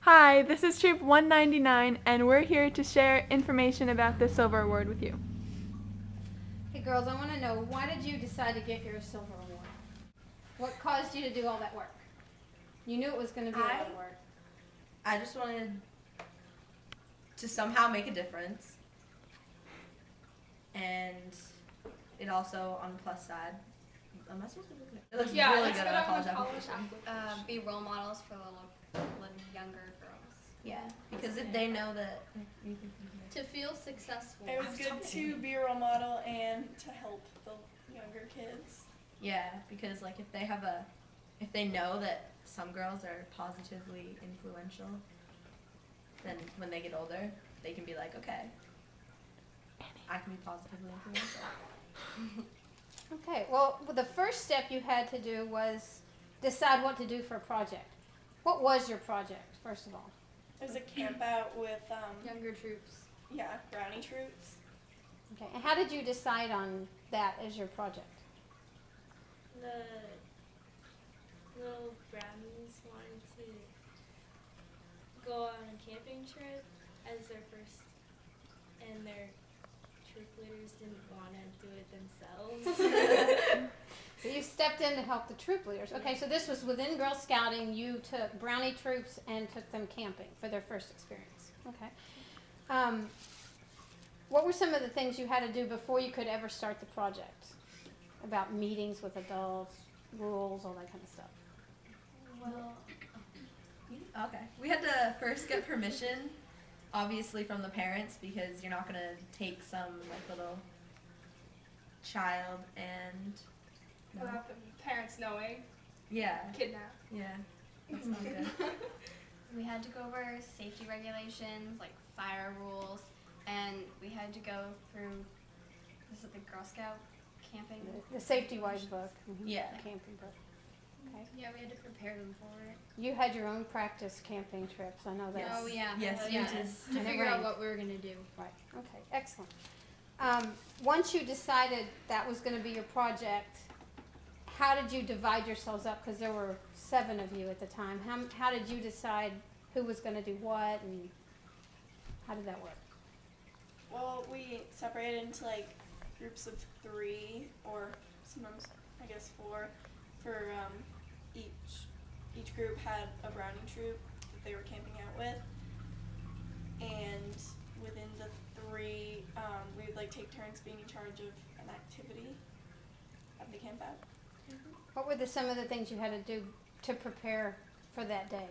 Hi, this is Troop 199, and we're here to share information about the Silver Award with you. Hey girls, I want to know, why did you decide to get your Silver Award? What caused you to do all that work? You knew it was going to be a lot of work. I just wanted to somehow make a difference. And it also, on the plus side, am I supposed to do it? It looks really good on a college application. Be role models for little younger girls. Yeah, because if they know that To feel successful. It was good to be a role model and to help the younger kids. yeah, because like if they know that some girls are positively influential, then when they get older, they can be like, okay, I can be positively influential. Okay, well, the first step you had to do was decide what to do for a project. What was your project, first of all? It was a camp out with, Younger troops. brownie troops. Okay, and how did you decide on that as your project? The little brownies wanted to go on a camping trip as their first, and their troop leaders didn't want to do it themselves. So you stepped in to help the troop leaders. Okay, so this was within Girl Scouting. You took brownie troops and took them camping for their first experience. Okay. What were some of the things you had to do before you could ever start the project? About meetings with adults, rules, all that kind of stuff. Well, okay. We had to first get permission, obviously from the parents, because you're not gonna take some like little child and Without the parents knowing, yeah, kidnap. yeah, that's not good. We had to go over safety regulations, like fire rules, and we had to go through, is it the Girl Scout camping? The Safety Wise book. Yeah. The camping book. Okay. Yeah, we had to prepare them for it. You had your own practice camping trips. I know that. Yes. Oh yeah. Yes, Oh, we yeah. did. To And it figure out rained. what we were gonna do. Right. Okay. Excellent. Once you decided that was going to be your project, how did you divide yourselves up? Because there were 7 of you at the time. How did you decide who was going to do what, and how did that work? Well, we separated into like groups of 3 or sometimes I guess 4 for each group had a brownie troop that they were camping out with, and within the 3 we would like take turns being in charge of an activity at the camp out. What were some of the things you had to do to prepare for that day?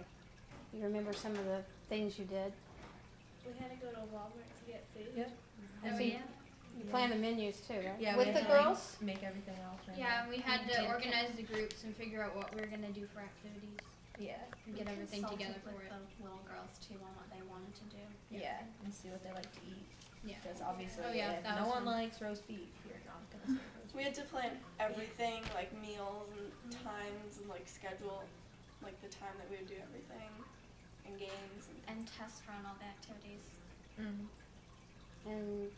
You remember some of the things you did? We had to go to Walmart to get food. Yeah. Oh So yeah. You planned the menus too, right? Yeah, With we the had to, like, girls? make everything else. Right. Yeah, and we had We to did. organize the groups and figure out what we were gonna do for activities Yeah. and get everything together for it. The little girls too on what they wanted to do. Yeah, and see what they like to eat. Yeah. Because obviously, Oh, yeah, if that no was one fun. likes roast beef, you're not gonna serve roast We had to plan everything, like meals and times and like schedule like the time that we would do everything and games and And test run all the activities. beef. Mm. And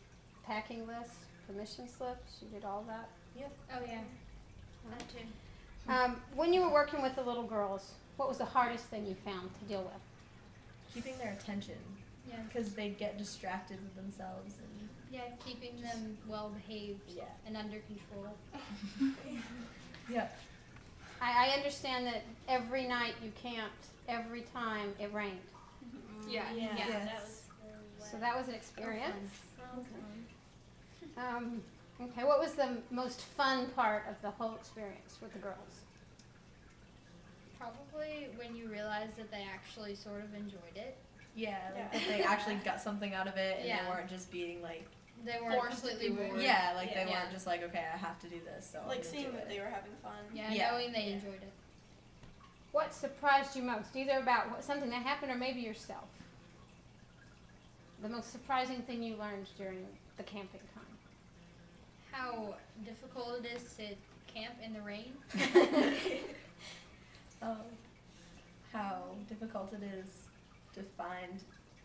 packing lists, permission slips, you did all that? Oh yeah. That too. When you were working with the little girls, what was the hardest thing you found to deal with? Keeping their attention. Yeah. Because they get distracted with themselves and Yeah, keeping them well behaved yeah. and under control. Yeah. I understand that every night you camped, every time it rained. Yeah. Yeah, Yes. that was really wet. So that was an experience. Fun. Okay, what was the most fun part of the whole experience with the girls? Probably when you realize that they actually sort of enjoyed it. Yeah, like Yeah. that they actually got something out of it and Yeah. they weren't just being like, They weren't Forced to completely do it. bored. yeah, like they Yeah. weren't just like, okay, I have to do this. So I'm like gonna seeing do that it. they were having fun. Yeah, Yeah. knowing they enjoyed it. What surprised you most, either about something that happened or maybe yourself? The most surprising thing you learned during the camping time? How difficult it is to camp in the rain. How difficult it is to find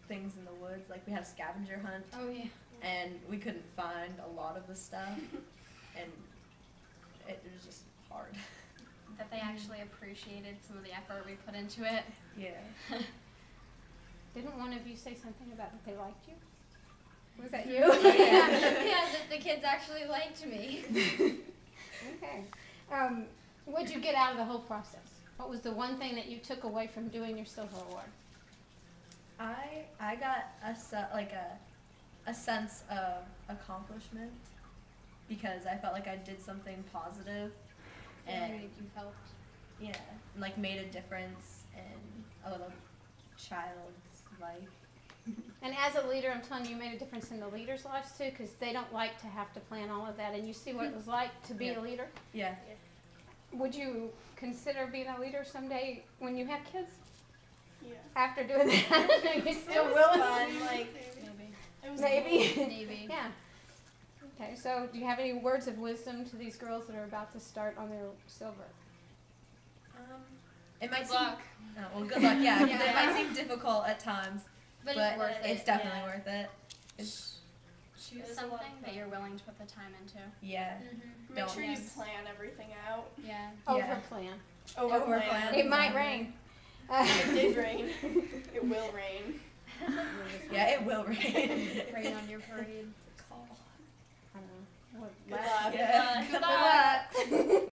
things in the woods. Like we had a scavenger hunt Oh yeah. and we couldn't find a lot of the stuff and it was just hard. That they actually appreciated some of the effort we put into it. Yeah. Didn't one of you say something about that they liked you? Was that you? yeah, the kids actually liked me. Okay. What'd you get out of the whole process? What was the one thing that you took away from doing your silver award? I got a sense of accomplishment because I felt like I did something positive and You felt yeah, and, like made a difference in a little child's life. And as a leader, I'm telling you, you made a difference in the leaders' lives too, because they don't like to have to plan all of that. And you see what it was like to be Yeah. a leader. Yeah. Would you consider being a leader someday when you have kids? Yeah. After doing that, are you still It was willing? fun, like, maybe. it was Maybe. Maybe. Yeah. Okay. So, do you have any words of wisdom to these girls that are about to start on their silver? It might Good seem. luck. Oh, well, good luck. Yeah, 'cause Yeah. it might seem difficult at times, But, but it's worth it's it. definitely yeah. worth it. It's, Choose It was a lot of something that fun. you're willing to put the time into. yeah. Make Don't sure you miss. plan everything out. Yeah. Over Yeah. plan. Over Over plan. plan. It might Exactly. rain. It did rain. It will rain. Yeah, it will rain. Rain on your parade. I don't know. Good luck. Yeah. Good luck.